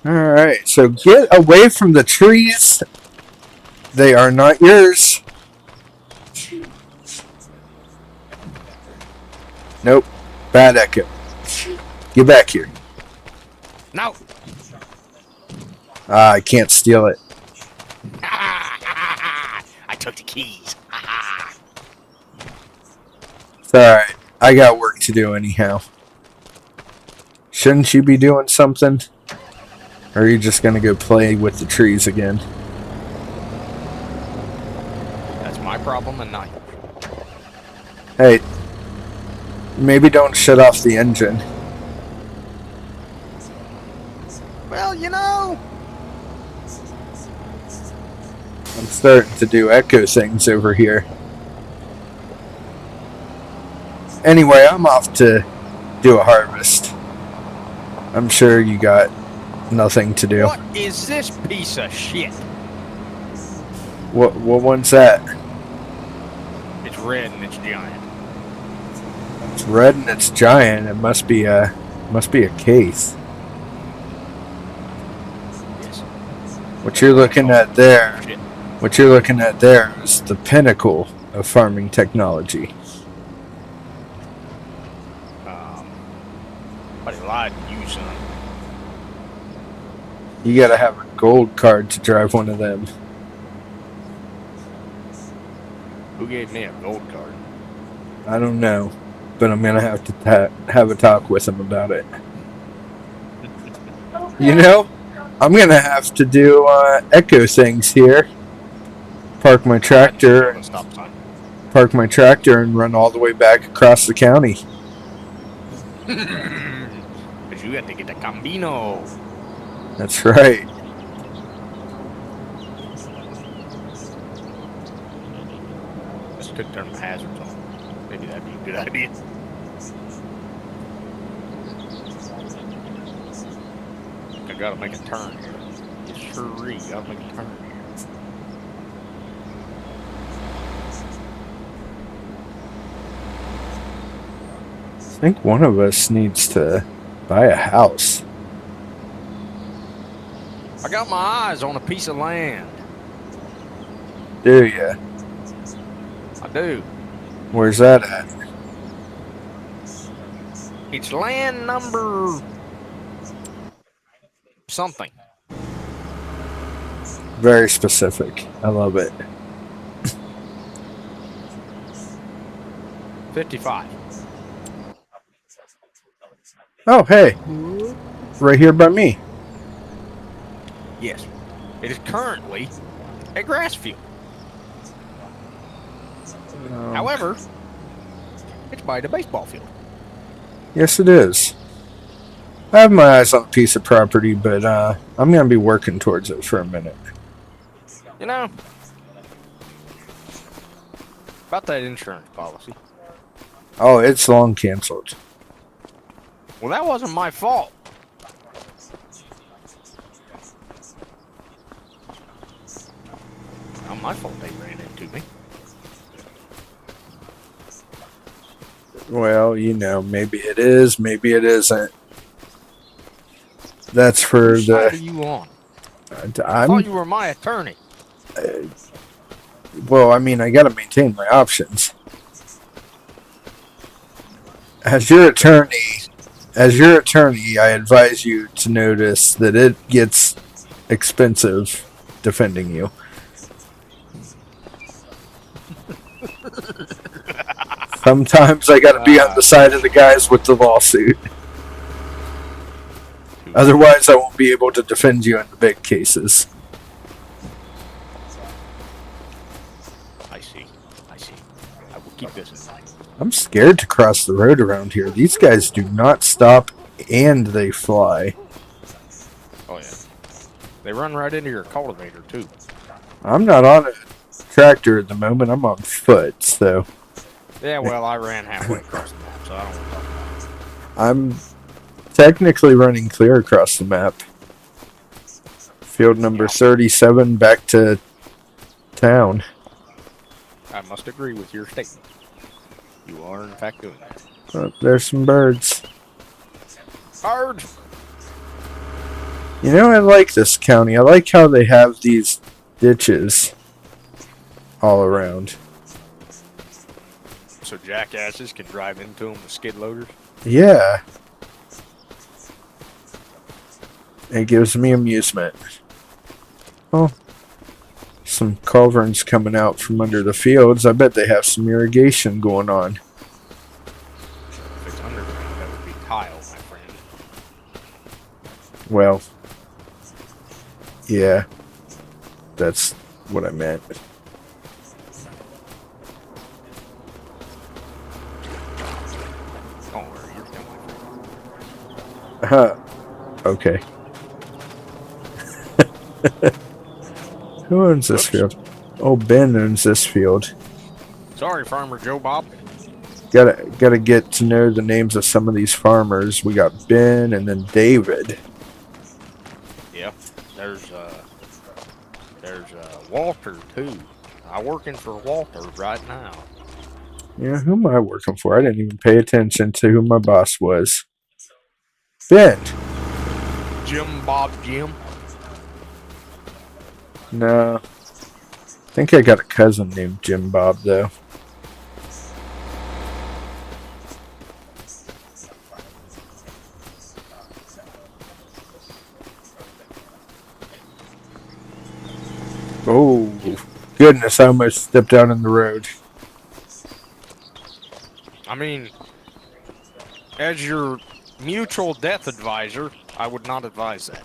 Alright, so get away from the trees. They are not yours. Nope. Bad echo. Get back here. No. I can't steal it. I took the keys. It's alright. I got work to do anyhow. Shouldn't you be doing something? Or are you just gonna go play with the trees again? That's my problem and not yours. Hey, maybe don't shut off the engine. Well, you know. I'm starting to do echo things over here. Anyway, I'm off to do a harvest. I'm sure you got nothing to do. What is this piece of shit? What one's that? It's red and it's giant. It's red and it's giant. It must be a case. Yes. What you're looking at there is the pinnacle of farming technology. But he lied to you, son. You gotta have a gold card to drive one of them. Who gave me a gold card? I don't know, but I'm gonna have to have a talk with him about it. You know, I'm gonna have to do echo things here. Park my tractor and run all the way back across the county. But you got to get the Cambino. That's right. Just could turn the hazards on. Maybe that'd be a good idea. I gotta make a turn here. Yes, sure, gotta make a turn here. I think one of us needs to buy a house. I got my eyes on a piece of land. Do ya? I do. Where's that at? It's land number something. Very specific. I love it. 55. Oh, hey. Right here by me. Yes. It is currently a grass field. However, it's by the baseball field. Yes, it is. I have my eyes on a piece of property, but I'm going to be working towards it for a minute. You know, about that insurance policy. Oh, it's long canceled. Well, that wasn't my fault. Not my fault they ran into me. Well, you know, maybe it is, maybe it isn't. That's for Which side are you on? I thought you were my attorney. Well, I mean, I got to maintain my options. As your attorney, I advise you to notice that it gets expensive defending you. Sometimes I gotta be on the side of the guys with the lawsuit. Otherwise, I won't be able to defend you in the big cases. I see. I will keep this in mind. I'm scared to cross the road around here. These guys do not stop, and they fly. Oh, yeah. They run right into your cultivator, too. I'm not on a tractor at the moment. I'm on foot, so... Yeah, well, I ran halfway across the map, so I don't want to talk about it. I'm technically running clear across the map. Field number 37 back to town. I must agree with your statement. You are, in fact, doing that. Oh, there's some birds. Birds! You know, I like this county. I like how they have these ditches all around. So jackasses can drive into them with skid loaders. Yeah. It gives me amusement. Oh, some culverins coming out from under the fields. I bet they have some irrigation going on. If it's underground, that would be tile, my friend. Well, yeah. That's what I meant. Don't worry, you're still my friend. Okay. Who owns this field? Oh, Ben owns this field. Sorry, Farmer Joe Bob. Gotta get to know the names of some of these farmers. We got Ben and then David. Yeah, there's Walter too. I'm working for Walter right now. Yeah, who am I working for? I didn't even pay attention to who my boss was. Ben. Jim Bob Jim. No. I think I got a cousin named Jim Bob, though. Oh, goodness, I almost stepped out on the road. I mean, as your mutual death advisor, I would not advise that.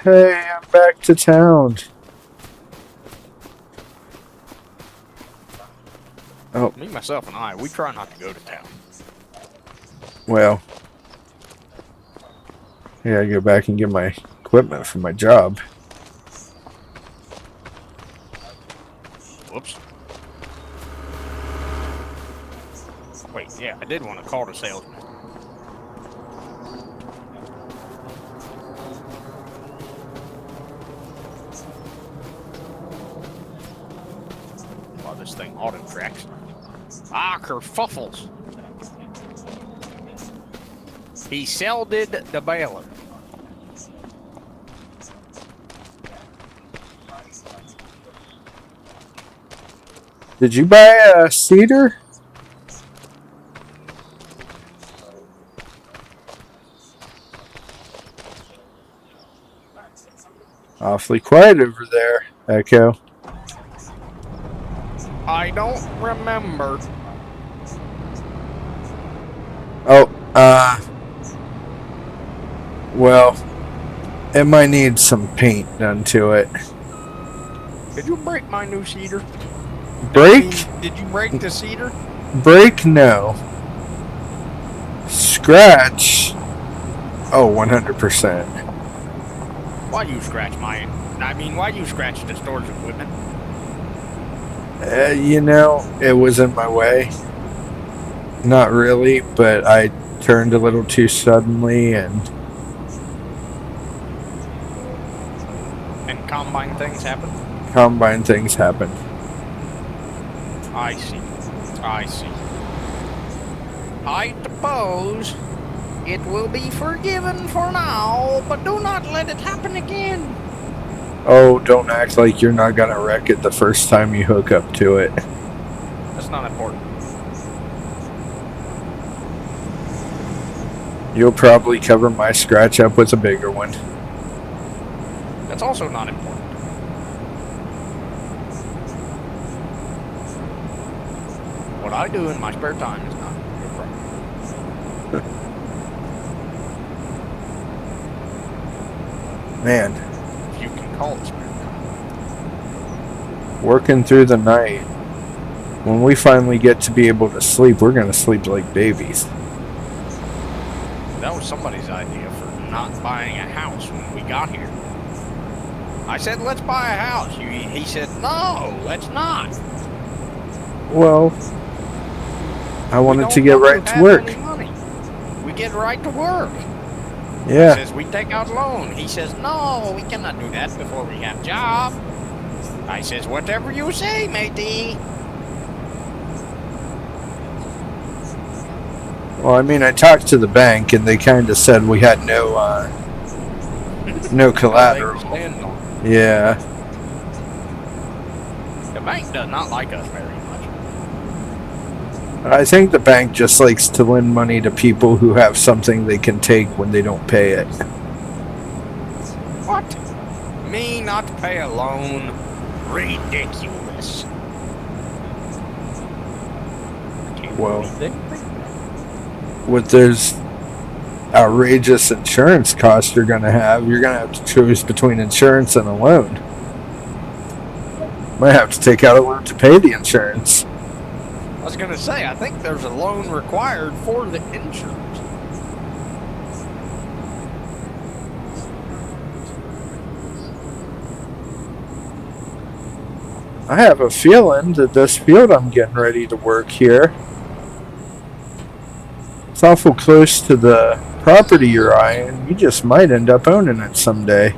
Hey, I'm back to town. Oh, Me, myself, and I, we try not to go to town. well. Yeah, I go back and get my equipment for my job. Whoops. Wait, yeah, I did want to call the salesman. Wow, this thing auto tracks. Ah, kerfuffles. He selded the baler. Did you buy a cedar? Awfully quiet over there, Echo. I don't remember. Oh, well, it might need some paint done to it. Did you break my new cedar? Break? Did you break the cedar? Break? No. Scratch? Oh, 100%. Why you scratch mine? I mean, why you scratch the storage equipment? You know, it was in my way. Not really, but I turned a little too suddenly and... And combine things happen? Combine things happen. I see. I see. I suppose it will be forgiven for now, but do not let it happen again. Oh, don't act like you're not gonna wreck it the first time you hook up to it. That's not important. You'll probably cover my scratch up with a bigger one. That's also not important. What I do in my spare time is not your problem. Man, If you can call it spare time. working through the night. When we finally get to be able to sleep, we're gonna sleep like babies. That was somebody's idea for not buying a house when we got here. I said, let's buy a house. He said, no, let's not. Well, I wanted to We get don't right want to have work. any money. We get right to work. Yeah. He says we take out loan. He says, no, we cannot do that before we have job. I says, whatever you say, matey. Well, I mean, I talked to the bank and they kind of said we had no No They can collateral. stand on. Yeah. The bank does not like us very much. I think the bank just likes to lend money to people who have something they can take when they don't pay it. What? Me not to pay a loan? Ridiculous. Well, with those outrageous insurance costs you're going to have to choose between insurance and a loan. Might have to take out a loan to pay the insurance. I was going to say, I think there's a loan required for the insurance. I have a feeling that this field I'm getting ready to work here, it's awful close to the property you're eyeing. You just might end up owning it someday.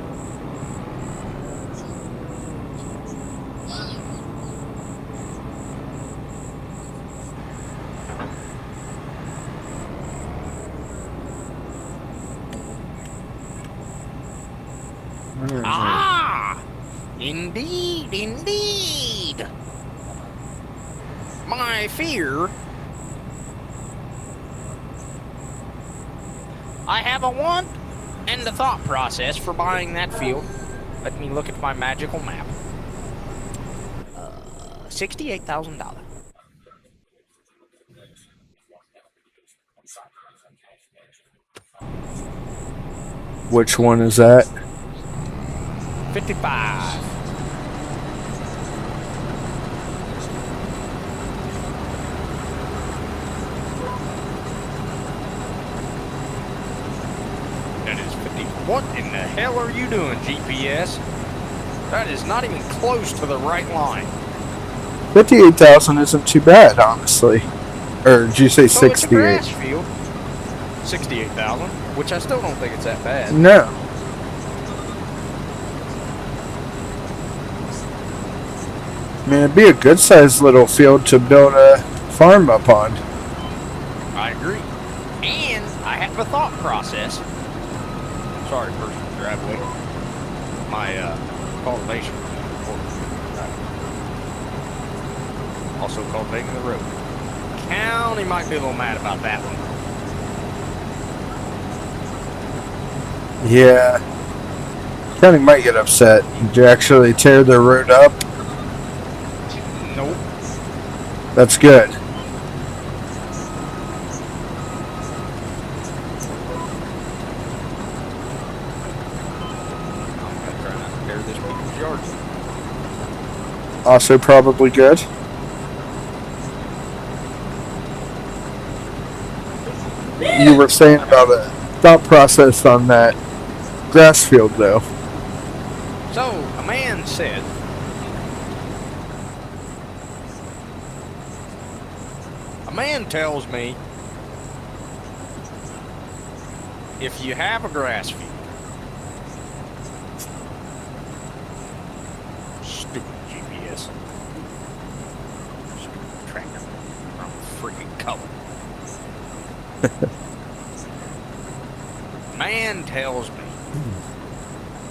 Ah! Indeed, indeed. My fear. I have a want and a thought process for buying that field. Let me look at my magical map. $68,000. Which one is that? 55. That is 50. What in the hell are you doing, GPS? That is not even close to the right line. 58,000 isn't too bad, honestly. Or did you say So it's a 68? grass field. 68,000, which I still don't think it's that bad. No. I mean, it'd be a good sized little field to build a farm up on. I agree. And I have a thought process. Sorry, person in the driveway. My cultivation. Also cultivating the road. County might be a little mad about that one. Yeah. County might get upset. Did you actually tear their road up? Nope. That's good. I'm gonna try not to tear this people's yard. Also probably good. You were saying about a thought process on that grass field, though. So, a man said, a man tells me, if you have a grass field, stupid GPS, stupid tractor, wrong freaking color. Man tells me,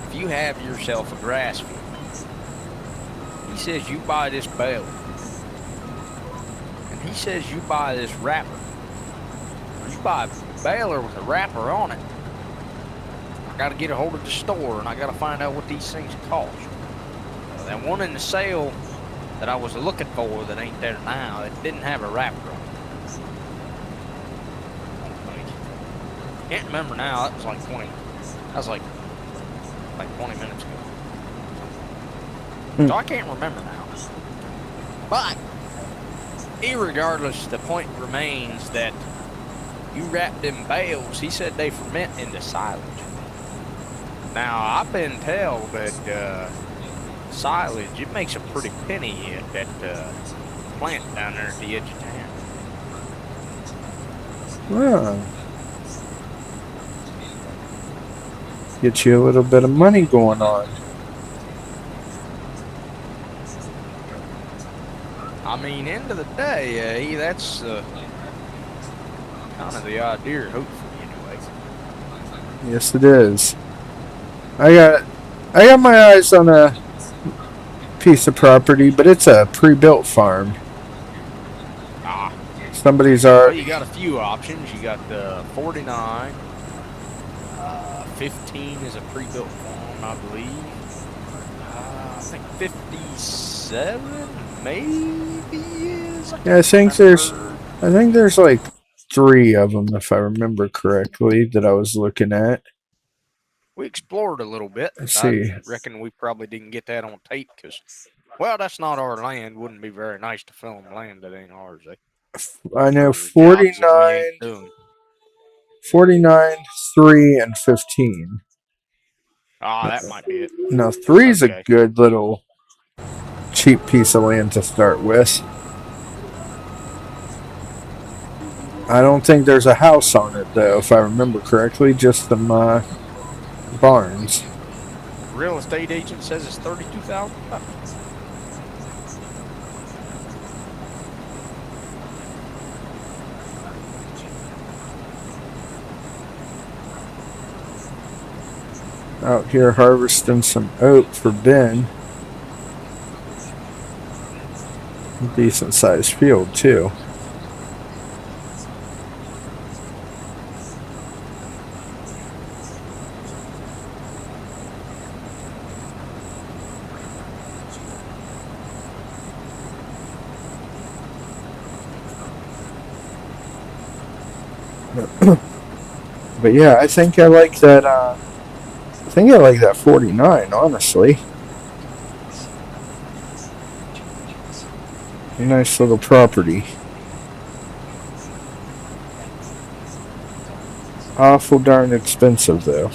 if you have yourself a grass field, he says you buy this bale, and he says you buy this wrapper. You buy a baler with a wrapper on it. I got to get a hold of the store, and I got to find out what these things cost. That one in the sale that I was looking for that ain't there now, it didn't have a wrapper on it. Can't remember now. That was like 20. That was like 20 minutes ago. So I can't remember now. But irregardless, the point remains that you wrap them bales. He said they ferment into silage. Now I've been told that silage, it makes a pretty penny at that plant down there at the edge of town. Well, get you a little bit of money going on. I mean, end of the day, that's kind of the idea, hopefully, anyway. Yes, it is. I got my eyes on a piece of property, but it's a pre-built farm. Ah, Somebody's well, already. you got a few options. You got the 49. 15 is a pre-built farm, I believe. I think 57 maybe is. Yeah, I think there's like 3 of them if I remember correctly that I was looking at. We explored a little bit. Let's I see. reckon we probably didn't get that on tape because, well, that's not our land. Wouldn't be very nice to film land that ain't ours, eh? I know For jobs that we ain't 49, doing. 49, 3, and 15. Ah, that might be it. Now, 3 is a Okay. good little cheap piece of land to start with. I don't think there's a house on it, though, if I remember correctly. Just some barns. Real estate agent says it's 32,000. Out here harvesting some oat for Ben. Decent sized field, too. But yeah, I think I like that. I think I like that 49, honestly. A nice little property. Awful darn expensive, though.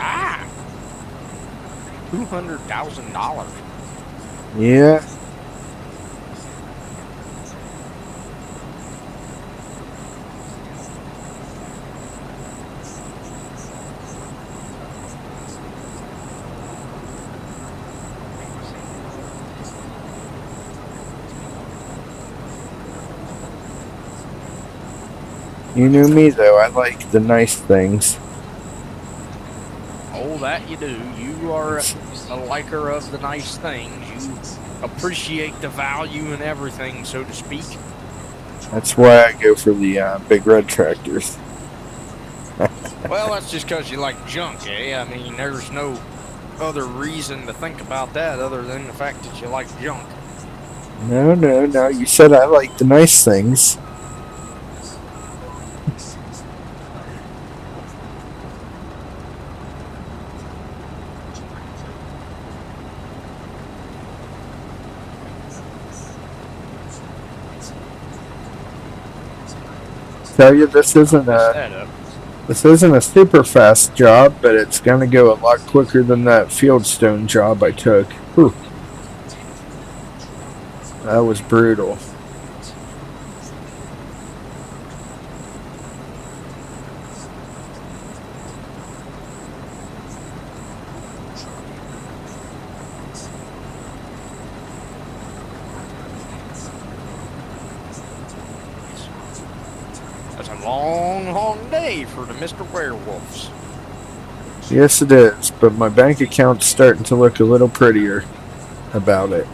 Ah, $200,000. Yeah. You knew me, though. I like the nice things. Oh, that you do. You are a liker of the nice things. You appreciate the value and everything, so to speak. That's why I go for the big red tractors. Well, that's just because you like junk, eh? I mean, there's no other reason to think about that other than the fact that you like junk. No. You said I like the nice things. Tell you this isn't a super fast job, but it's gonna go a lot quicker than that Fieldstone job I took. Whew. That was brutal. That's a long, long day for the Mr. Werewolves. Yes, it is, but my bank account's starting to look a little prettier about it.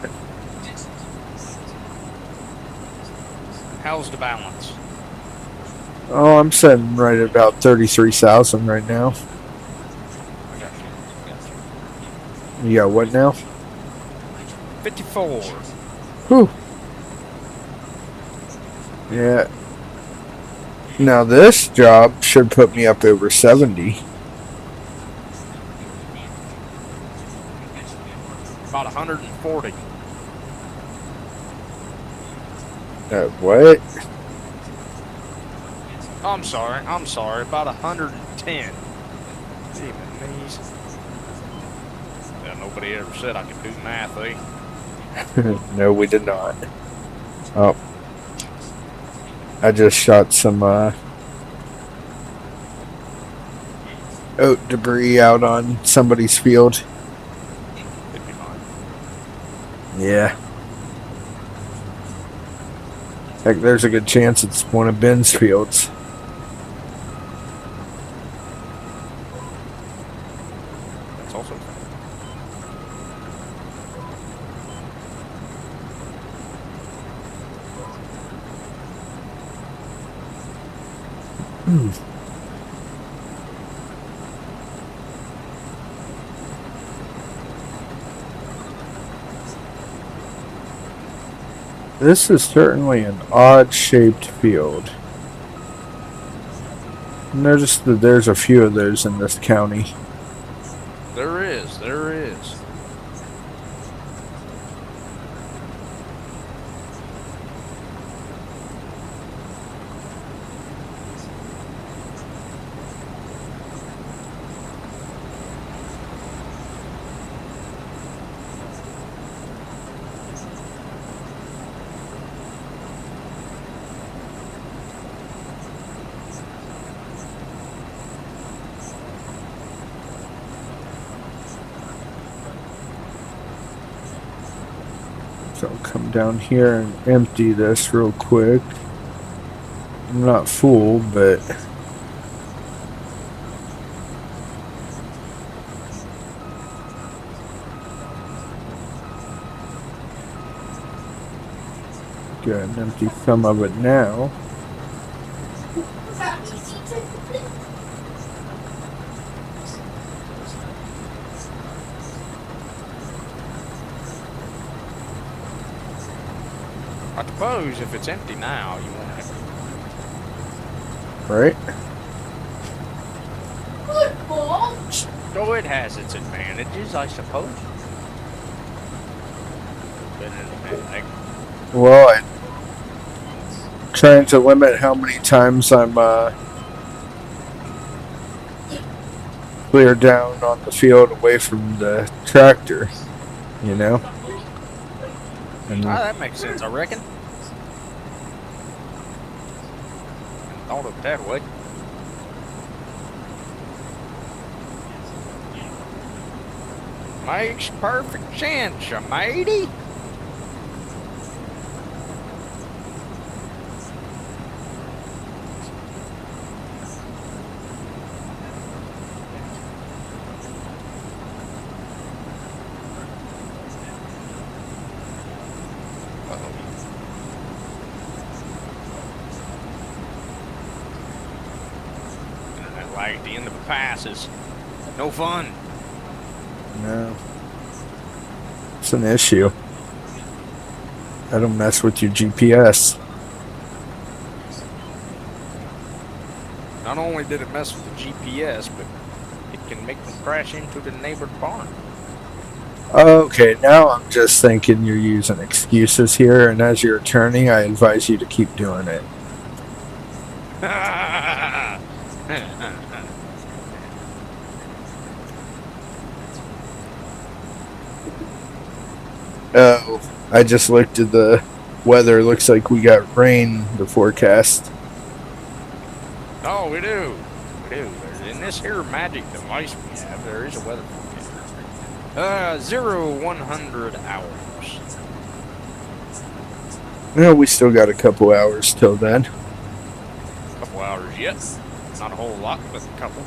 How's the balance? Oh, I'm sitting right at about 33,000 right now. I got you. You got what now? 54. Whew. Yeah. Now this job should put me up over 70. About 140. What? I'm sorry. About 110. Even these. Yeah, nobody ever said I could do math, eh? No, we did not. Oh. I just shot some oat debris out on somebody's field. Could be fine. Yeah. Heck, there's a good chance it's one of Ben's fields. That's also fine. This is certainly an odd-shaped field. Notice that there's a few of those in this county. There is. There is. So I'll come down here and empty this real quick. I'm not full, but go ahead and empty some of it now. I suppose if it's empty now, you won't have to. Right? So it has its advantages, I suppose. But Well, I'm trying to limit how many times I'm clear down on the field away from the tractor, you know? And that makes sense, I reckon. Thought of it that way. Makes perfect sense, matey. Like at the end of a pass is no fun. no, it's an issue. I don't mess with your GPS. Not only did it mess with the GPS, but it can make them crash into the neighbor's barn. Okay, now I'm just thinking you're using excuses here, and as your attorney, I advise you to keep doing it. Oh, I just looked at the weather. Looks like we got rain, the forecast. Oh, we do. We do. In this here magic device we have, there is a weather forecast. 100 hours. No, we still got a couple hours till then. Couple hours yet. Not a whole lot, but a couple.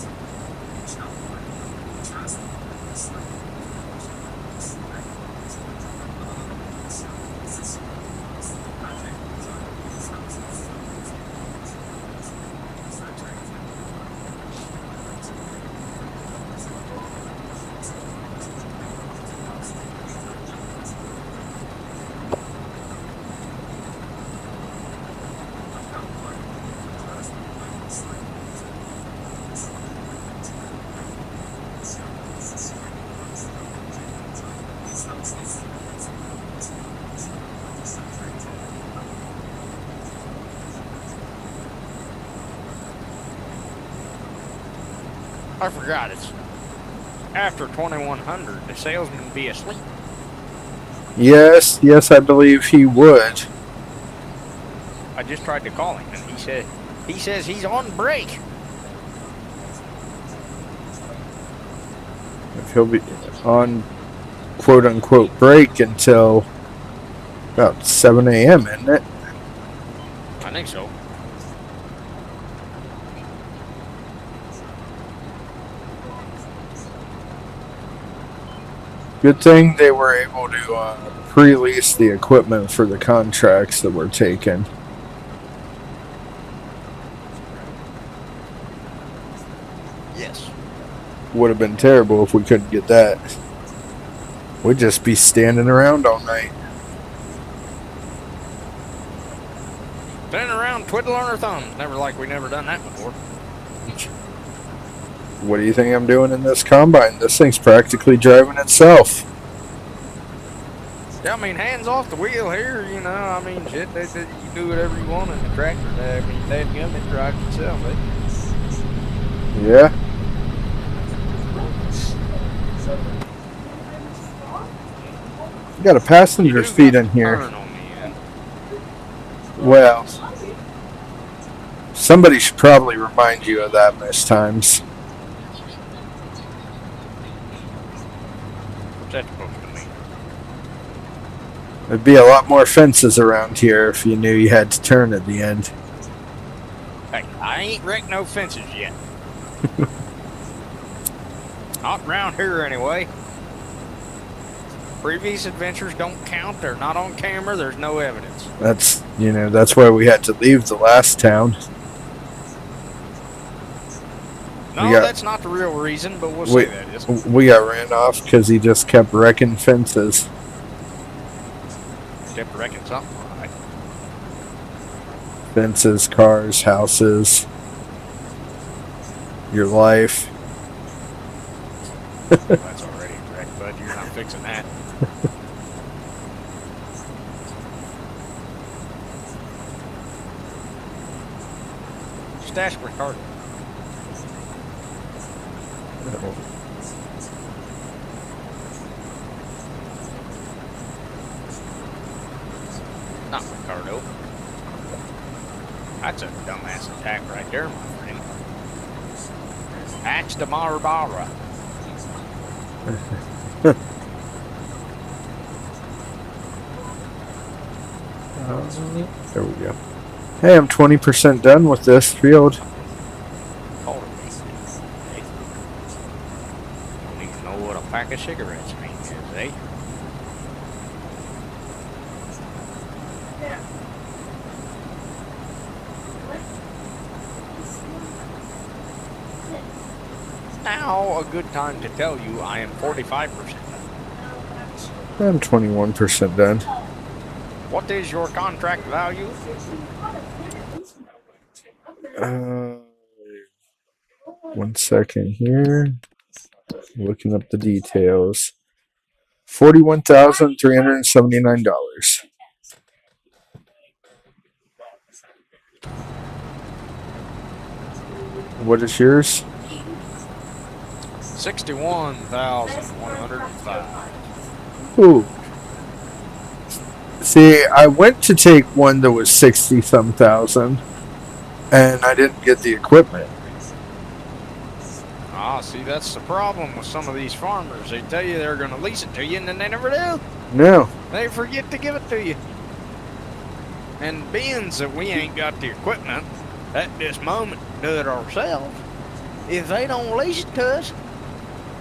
I forgot, it's after 2100, the salesman be asleep. Yes, I believe he would. I just tried to call him, and he says he's on break. if he'll be on quote unquote break until about 7 a.m., isn't it? I think so. Good thing they were able to pre-lease the equipment for the contracts that were taken. Yes. Would have been terrible if we couldn't get that. We'd just be standing around all night. Standing around twiddling our thumbs. Never like we never done that before. What do you think I'm doing in this combine? This thing's practically driving itself. Yeah, I mean, hands off the wheel here, you know. I mean, shit, you do whatever you want in the tractor. I mean, dadgum, it drives itself, eh? Yeah. You got a passenger seat in here. Turn on the end. Well, somebody should probably remind you of that most times. What's that supposed to mean? There'd be a lot more fences around here if you knew you had to turn at the end. Hey, I ain't wrecked no fences yet. Not around here, anyway. Previous adventures don't count. They're not on camera. There's no evidence. That's why we had to leave the last town. No, that's not the real reason, but we'll say that is. We got ran off because he just kept wrecking fences. Kept wrecking something, right? Fences, cars, houses, your life. That's already wrecked, bud. You're not fixing that. Stash Ricardo. Not Ricardo. That's a dumbass attack right there, my friend. Axe to Marabara. There we go. Hey, I'm 20% done with this field. Hold it. Don't even know what a pack of cigarettes means, eh? Now a good time to tell you I am 45%. I'm 21% done. What is your contract value? One second here. Looking up the details. $41,379. What is yours? 61,105. Ooh. See, I went to take one that was 60-some thousand, and I didn't get the equipment. Ah, see, that's the problem with some of these farmers. They tell you they're going to lease it to you, and then they never do. No. They forget to give it to you. And being that we ain't got the equipment at this moment to do it ourselves, if they don't lease it to us,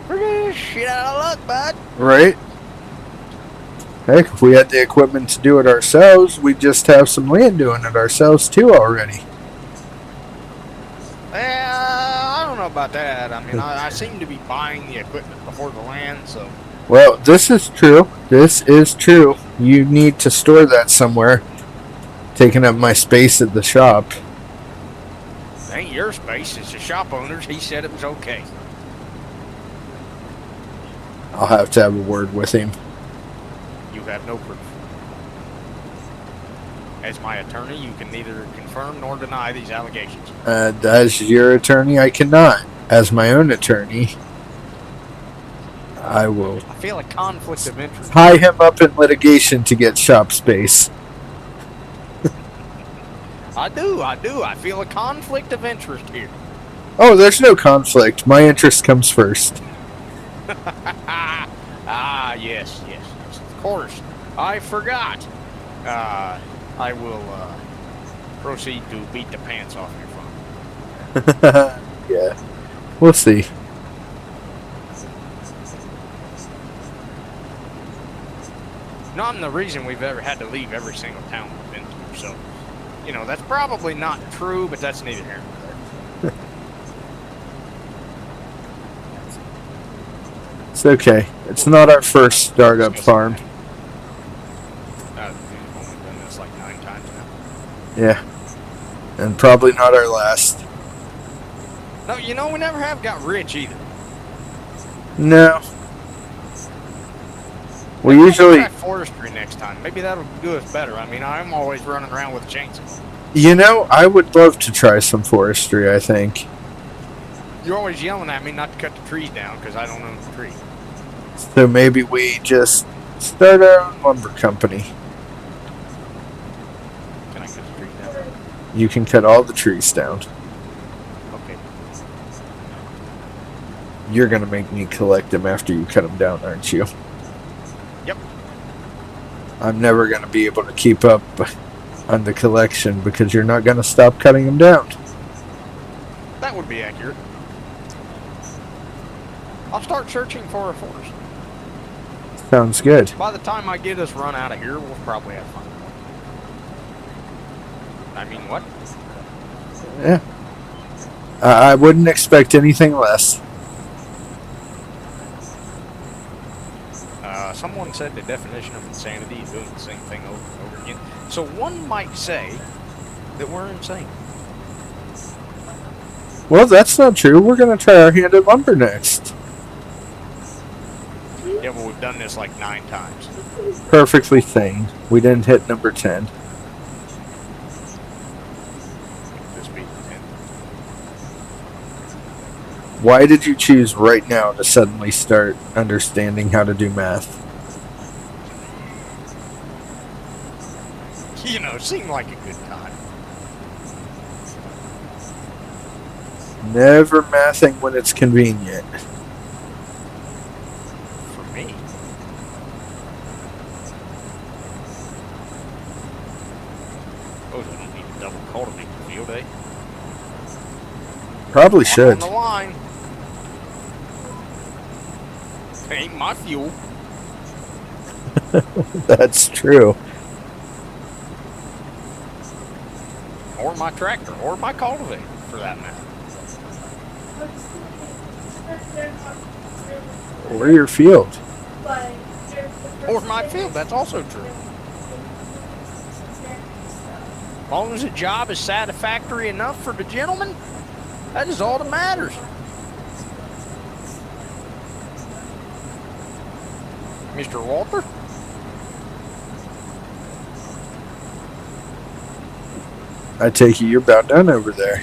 we're just shit out of luck, bud. Right? Heck, if we had the equipment to do it ourselves, we'd just have some land doing it ourselves too already. I don't know about that. I mean, I seem to be buying the equipment before the land, so... Well, this is true. This is true. You need to store that somewhere. Taking up my space at the shop. It ain't your space, it's the shop owner's. He said it was okay. I'll have to have a word with him. You have no proof. As my attorney, you can neither confirm nor deny these allegations. As your attorney, I cannot. As my own attorney, I will I feel a conflict of interest. tie him up in litigation to get shop space. I do. I feel a conflict of interest here. Oh, there's no conflict. My interest comes first. Yes. Of course. I forgot. I will proceed to beat the pants off your phone. Yeah. We'll see. Not the reason we've ever had to leave every single town we've been to. So, that's probably not true, but that's neither here nor there. It's okay. It's not our first startup farm. We've only done this like 9 times now. Yeah. And probably not our last. No, we never have got rich either. No. We Maybe usually... try forestry next time. Maybe that'll do us better. I mean, I'm always running around with a chainsaw. I would love to try some forestry, I think. You're always yelling at me not to cut the trees down because I don't own the tree. So maybe we just start our own lumber company. Can I cut the trees down? You can cut all the trees down. Okay. You're going to make me collect them after you cut them down, aren't you? Yep. I'm never going to be able to keep up on the collection because you're not going to stop cutting them down. That would be accurate. I'll start searching for a forest. Sounds good. By the time I get us run out of here, we'll probably have fun. I mean, what? Yeah. I wouldn't expect anything less. Someone said the definition of insanity is doing the same thing over and over again. So one might say that we're insane. Well, that's not true. We're going to try our hand at lumber next. Yeah, but we've done this like 9 times. Perfectly sane. We didn't hit number 10. This be the 10th. Why did you choose right now to suddenly start understanding how to do math? Seemed like a good time. Never mathing when it's convenient. For me. Oh, I don't need to double cultivate the field, eh? Probably should. On the line. Ain't my fuel. That's true. Or my tractor. Or my cultivator, for that matter. Or your field. Or my field. That's also true. As long as the job is satisfactory enough for the gentleman, that is all that matters. Mr. Walter? I take it you're about done over there.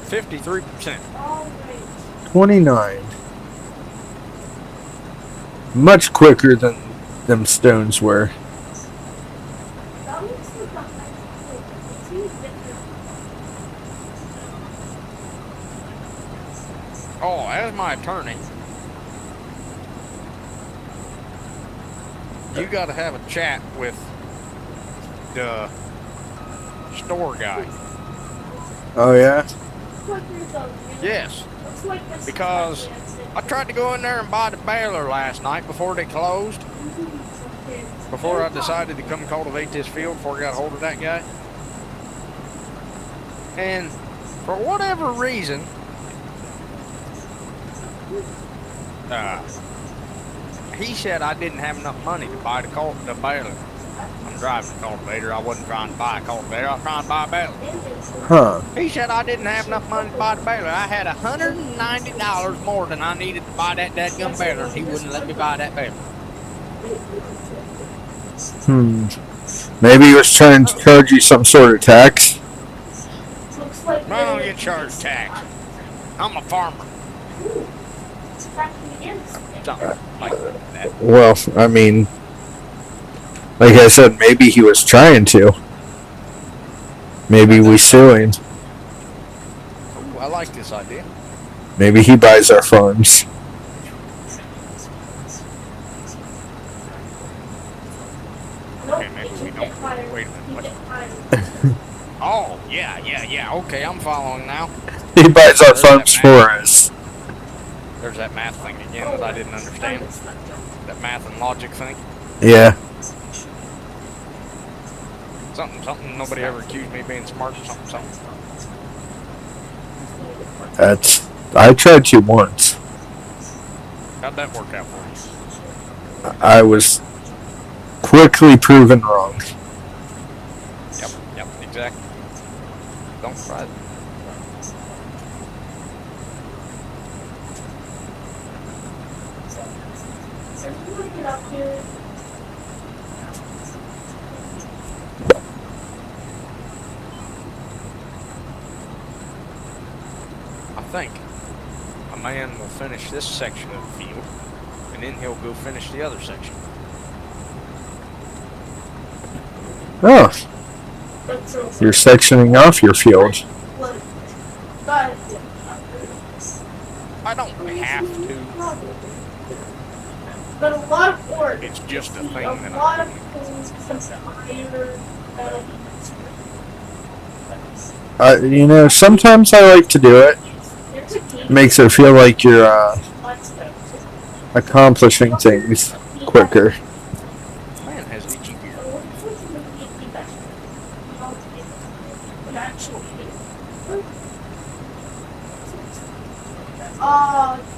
53%. 29. Much quicker than them stones were. Oh, as my attorney, you got to have a chat with the store guy. Oh, yeah? Yes, because I tried to go in there and buy the baler last night before they closed. Before I decided to come cultivate this field, before I got a hold of that guy. And for whatever reason, he said I didn't have enough money to buy the baler. I'm driving a cultivator. I wasn't trying to buy a cultivator. I was trying to buy a baler. Huh. He said I didn't have enough money to buy the baler. I had $190 more than I needed to buy that dadgum baler. He wouldn't let me buy that baler. Maybe he was trying to charge you some sort of tax. I don't get charged tax. I'm a farmer. Something like that. Well, I mean, like I said, maybe he was trying to. Maybe we sue him. Ooh, I like this idea. Maybe he buys our farms. Yeah, okay, I'm following now. He buys our There's farms that for math. us. There's that math thing again that I didn't understand. That math and logic thing. Yeah. Something nobody ever accused me of being smart. Something. I tried to once. How'd that work out for you? I was quickly proven wrong. Yep, exactly. Don't try it. I think a man will finish this section of the field, and then he'll go finish the other section. Oh. You're sectioning off your field. I don't have to. But a lot of work. It's just a thing that A lot I'm of things. Sometimes I like to do it. Makes it feel like you're accomplishing things quicker. Man has itchy beard.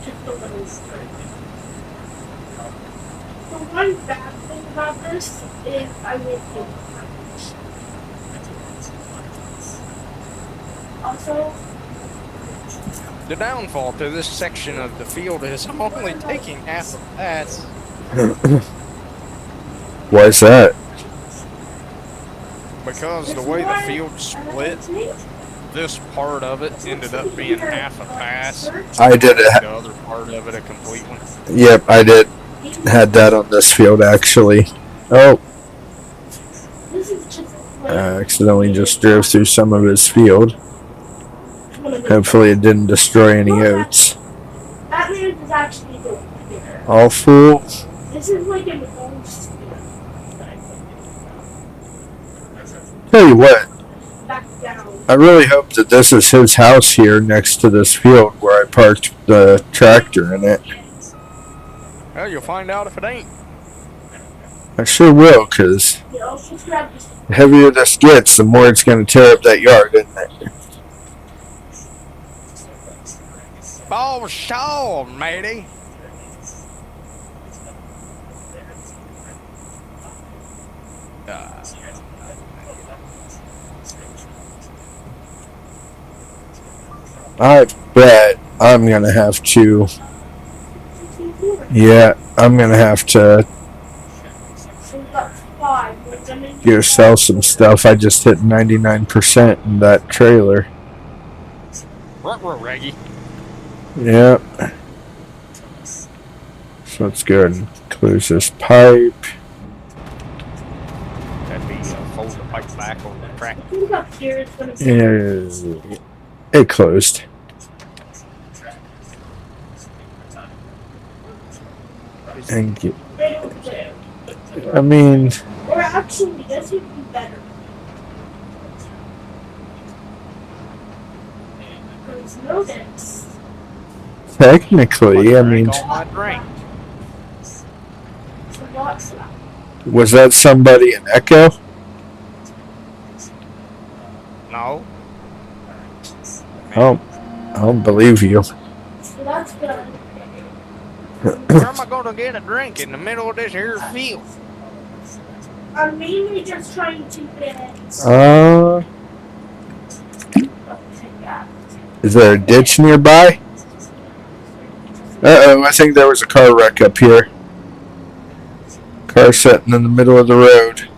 Just a little. The one bad thing about this is I make it. Also, The downfall to this section of the field is I'm only taking half a pass. Why is that? Because the way the field split, this part of it ended up being half a pass. I did it. The other part of it a complete one. Yep, I did. Had that on this field actually. Oh, I accidentally just drove through some of his field. Hopefully it didn't destroy any oats. that man is actually doing here. All full. This is like an old school. Tell you what, Back down. I really hope that this is his house here next to this field where I parked the tractor in it. Well, you'll find out if it ain't. I sure will, because You know, subscribe to the heavier this gets, the more it's going to tear up that yard, isn't it? Oh, sure, matey. I bet I'm going to have to, yeah, I'm going to have to So we got 5. We're gonna go sell some stuff. I just hit 99% in that trailer. Reggie. Yep. So let's go ahead and close this pipe. That'd be fold the pipe back on the track. I think up here it's gonna be. Yeah, it closed. And get, They don't care. I mean, Or actually, this would be better. Because notice. technically, I mean, Drink all my drink. So what's that? was that somebody in Echo? No. I don't believe you. So that's good. Where am I going to get a drink in the middle of this here field? I'm mainly just trying to get. Is there a ditch nearby? Uh-oh, I think there was a car wreck up here. Car sitting in the middle of the road.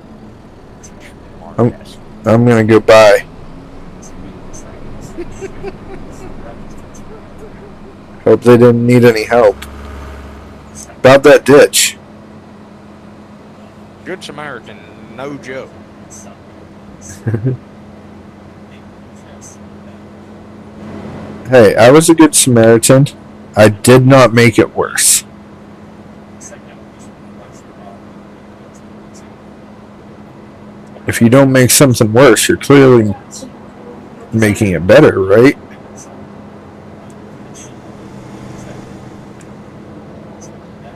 I'm gonna go by. Hope they didn't need any help. About that ditch. Good Samaritan, no joke. Hey, I was a good Samaritan. I did not make it worse. If you don't make something worse, you're clearly making it better, right?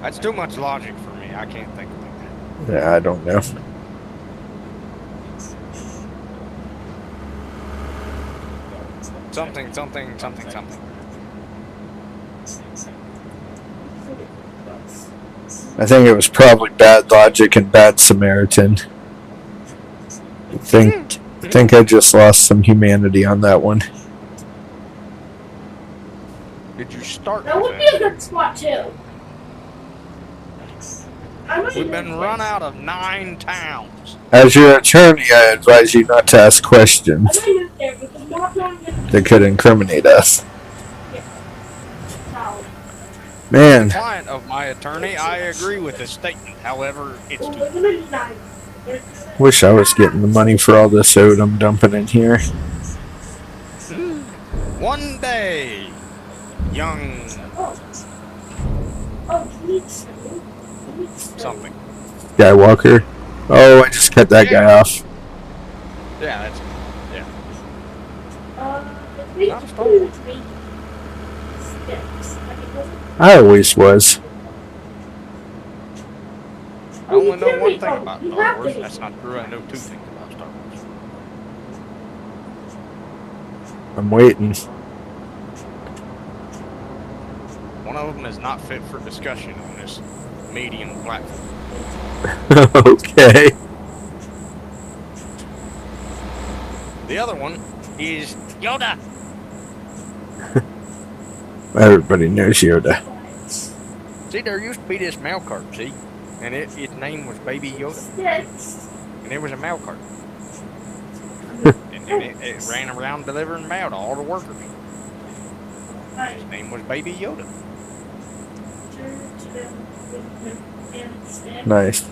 That's too much logic for me. I can't think like that. Yeah, I don't know. Something, something, something, something. I think it was probably bad logic and bad Samaritan. I think I just lost some humanity on that one. Did you start That with would be a good spot too. We've been run out of 9 towns. As your attorney, I advise you not to ask questions that could incriminate us. Man, Client of my attorney, I agree with this statement. However, it's too wish I was getting the money for all this soda I'm dumping in here. One day, young something. Skywalker. Oh, I just cut that guy off. Yeah, that's I always was. I only know one thing about Star Wars. That's not true. I know 2 things about Star Wars. I'm waiting. One of them is not fit for discussion on this medium platform. Okay. The other one is Yoda. Everybody knows Yoda. See, there used to be this mail cart, see? And its name was Baby Yoda. And it was a mail cart. and it ran around delivering mail to all the workers. His name was Baby Yoda. Nice.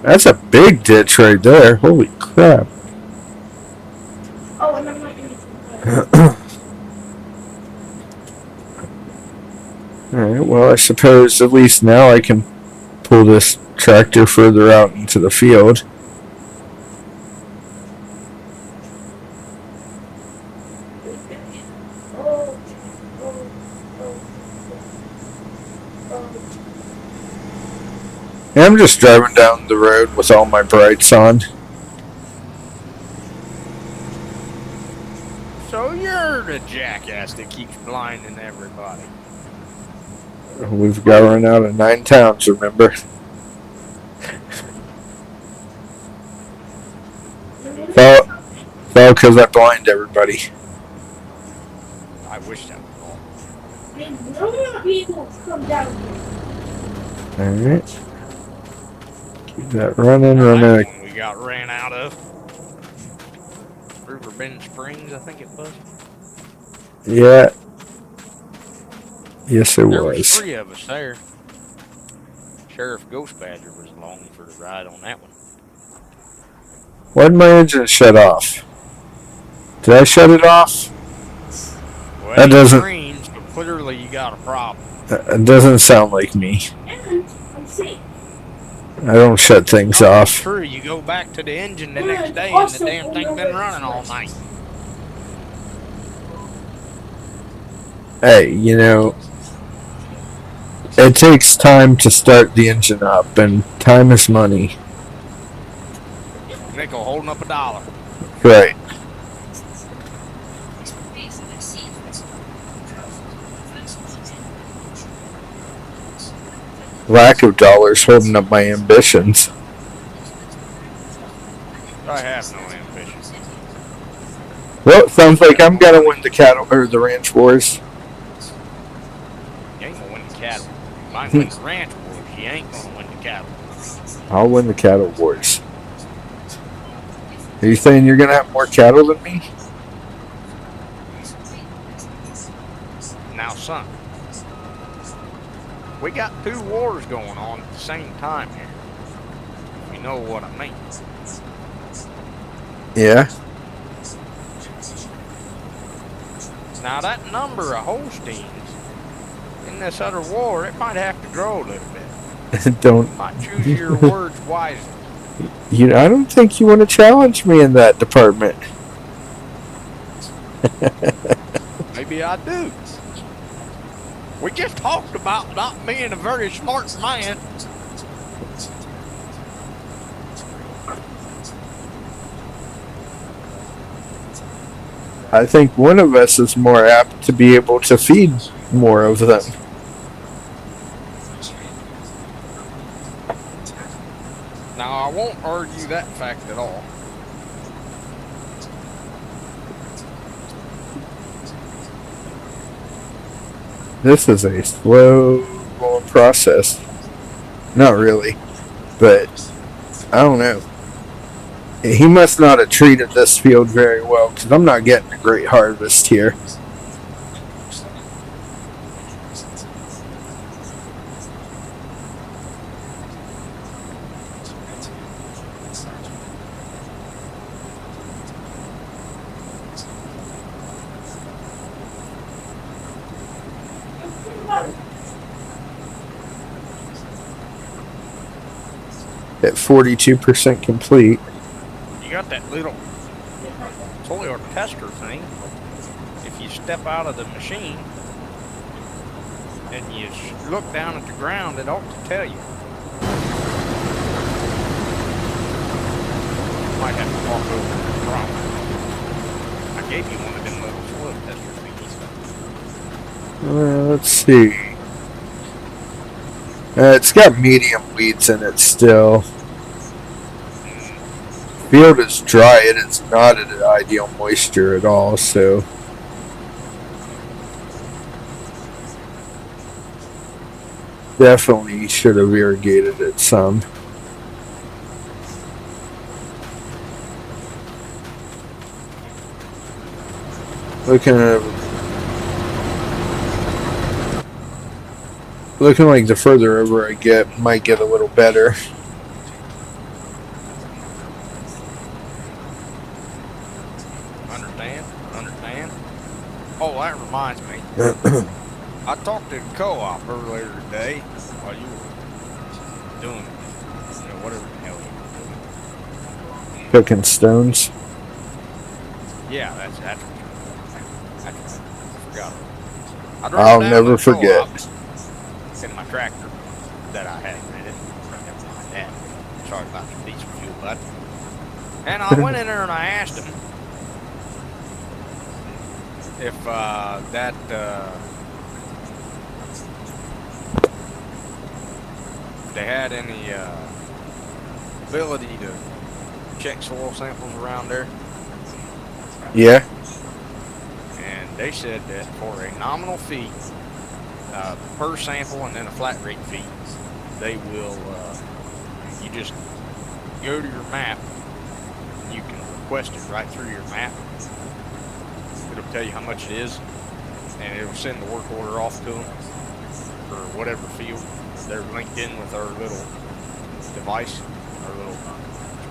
That's a big ditch right there. Holy crap. Oh, and I'm not gonna Alright, well, I suppose at least now I can pull this tractor further out into the field. And I'm just driving down the road with all my brights on. So you're the jackass that keeps blinding everybody. We've got run out of 9 towns, remember? Fell because I blind everybody. I wish that was all. no people come down here. Alright. Keep that running, That running. one we got ran out of. River Bend Springs, I think it was. Yeah. Yes, it There was was. 3 of us there. Sheriff Ghost Badger was along for the ride on that one. Why did my engine shut off? Did I shut it off? Well, That doesn't- green, so clearly you got a problem. It doesn't sound like me. And I'm safe. I don't shut things No, off. True, you go back to the engine the next day and the Also, damn thing's been running all night. Hey, you know, it takes time to start the engine up, and time is money. Nickel holding up $1. Right. Lack of dollars holding up my ambitions. I have no ambition. Well, sounds like I'm gonna win the cattle or the ranch wars. You ain't gonna win the cattle. You might win the ranch wars. You ain't gonna win the cattle. I'll win the cattle wars. Are you saying you're gonna have more cattle than me? Now, son, we got 2 wars going on at the same time here. You know what I mean? Yeah. Now, that number of Holsteins in this other war, it might have to grow a little bit. Don't. Might choose your words wisely. I don't think you want to challenge me in that department. Maybe I do. We just talked about not being a very smart man. I think one of us is more apt to be able to feed more of them. Now, I won't argue that fact at all. This is a slow going process. Not really, but I don't know. He must not have treated this field very well, because I'm not getting a great harvest here. At 42% complete. You got that little soil tester thing. If you step out of the machine and you look down at the ground, it ought to tell you. Might have to walk over to the front. I gave you one of them little soil tester thingies. Let's see. It's got medium weeds in it still. Field is dry. It is not at ideal moisture at all, so definitely should have irrigated it some. Looking like the further over I get, might get a little better. Understand? Oh, that reminds me. I talked to the co-op earlier today while you were doing, whatever the hell you were doing. Cooking stones. Yeah, that's right. I forgot. I'll never forget. In my tractor that I had rented. Never mind that. Sorry about the diesel fuel, bud. And I went in there and I asked him if they had any ability to check soil samples around there. Yeah. And they said that for a nominal fee, per sample and then a flat rate fee, they will, you just go to your map, you can request it right through your map. It'll tell you how much it is, and it'll send the work order off to them for whatever field. They're linked in with our little device, our little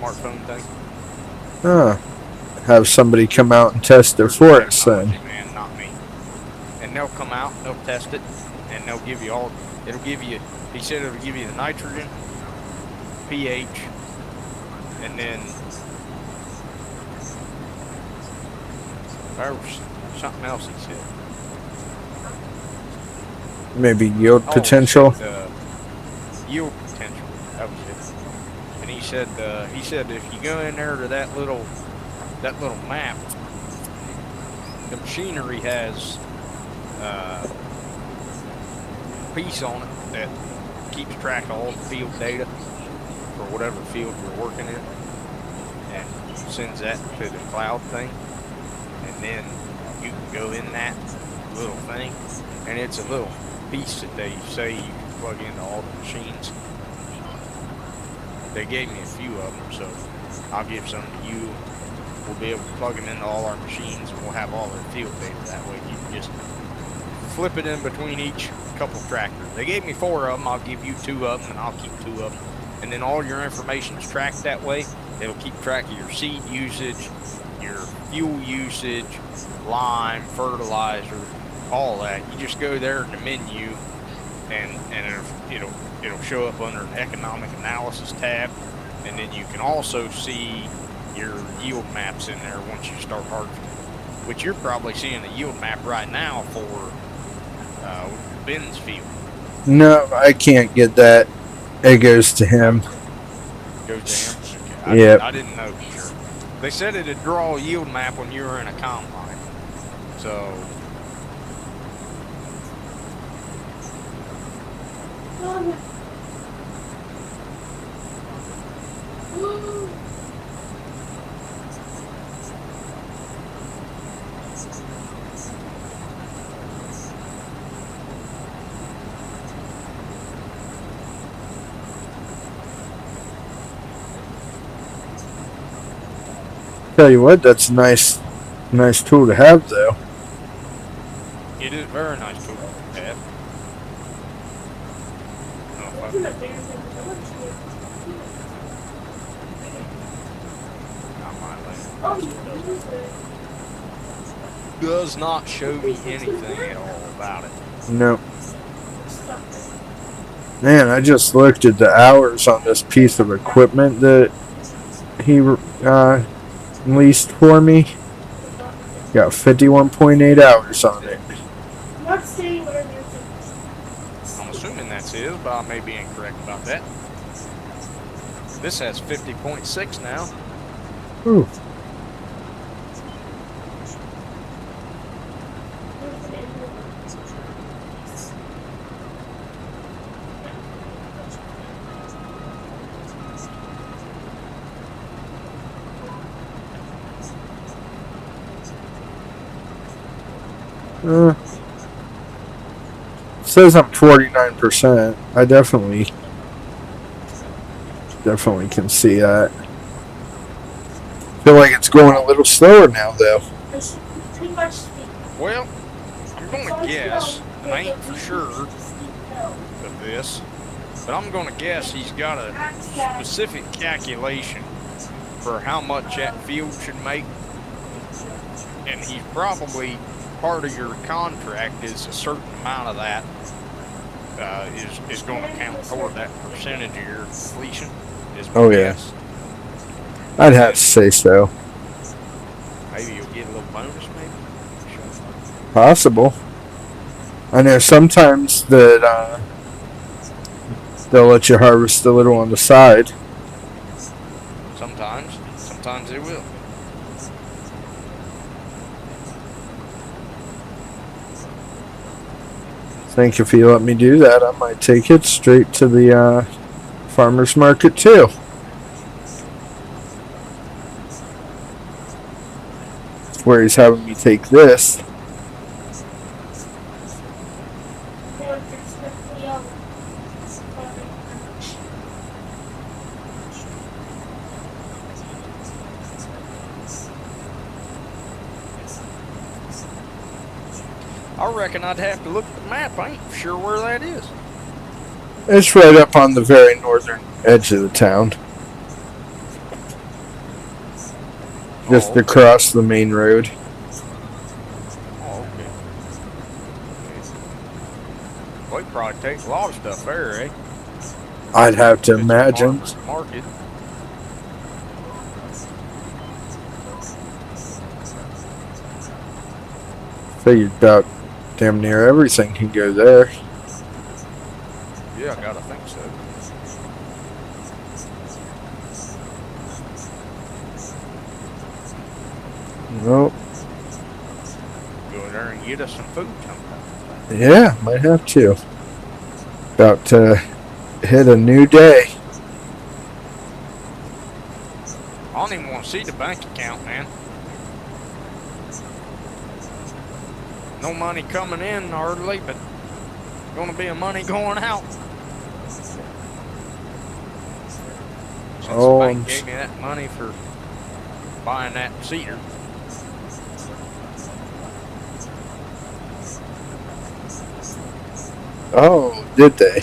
smartphone thing. Have somebody come out and test it for us then. Man, not me. And they'll come out, they'll test it, and they'll give you all, it'll give you, he said it'll give you the nitrogen, pH, and then there was something else he said. Maybe yield potential. Yield potential, that was it. And he said if you go in there to that little map, the machinery has a piece on it that keeps track of all the field data for whatever field you're working in, and sends that to the cloud thing, and then you can go in that little thing, and it's a little piece that they say you can plug into all the machines. They gave me a few of them, so I'll give some to you. We'll be able to plug them into all our machines, and we'll have all their field data that way. You can just flip it in between each couple tractors. They gave me 4 of them. I'll give you 2 of them, and I'll keep 2 of them. And then all your information is tracked that way. It'll keep track of your seed usage, your fuel usage, lime, fertilizer, all that. You just go there in the menu, and it'll show up under an economic analysis tab, And then you can also see your yield maps in there once you start harvesting, which you're probably seeing a yield map right now for Ben's field. No, I can't get that. It goes to him. Goes to him? Okay. Yep. I didn't know for sure. They said it'd draw a yield map when you were in a combine. So, Tell you what, that's a nice tool to have, though. it is very nice tool to have. Oh, Isn't it bears in the village here? not my land. Oh, you use it. Does not show me anything at all about it. No. Man, I just looked at the hours on this piece of equipment that he leased for me. Got 51.8 hours on it. Not saying where there's I'm assuming that's his, but I may be incorrect about that. This has 50.6 now. Ooh. Says I'm 49%. I definitely can see that. Feel like it's going a little slower now, though. It's pretty much steep. Well, I'm gonna guess, and I ain't for sure of this, but I'm gonna guess he's got a specific calculation for how much that field should make, and he's probably, part of your contract is a certain amount of that is going to count toward that percentage of your completion. Is my Oh, yeah. guess. I'd have to say so. Maybe you'll get a little bonus, maybe. Possible. I know sometimes that they'll let you harvest a little on the side. Sometimes they will. I think if you let me do that, I might take it straight to the farmer's market too. Where he's having me take this. I reckon I'd have to look at the map. I ain't sure where that is. It's right up on the very northern edge of the town. Just okay. across the main road. Oh, okay. Well, you probably take a lot of stuff there, eh? I'd have to It's a imagine. farmer's market. Figured about damn near everything can go there. Yeah, I gotta think so. Nope. Go there and get us some food sometime. Yeah, might have to. About to hit a new day. I don't even want to see the bank account, man. No money coming in hardly, but gonna be a money going out. Since Oh, the I'm bank gave me that money for buying that cedar. Oh, did they?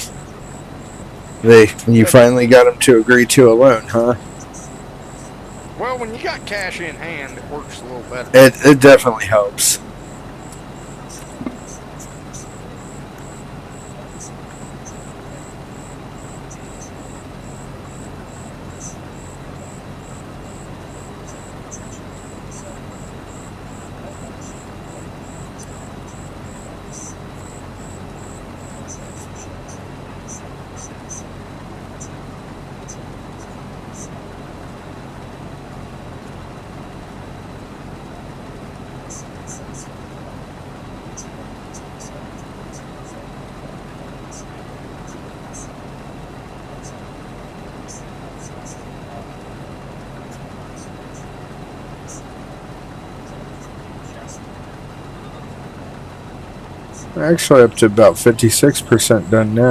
You finally got them to agree to a loan, huh? Well, when you got cash in hand, it works a little better. It definitely helps. Actually, up to about 56% done now.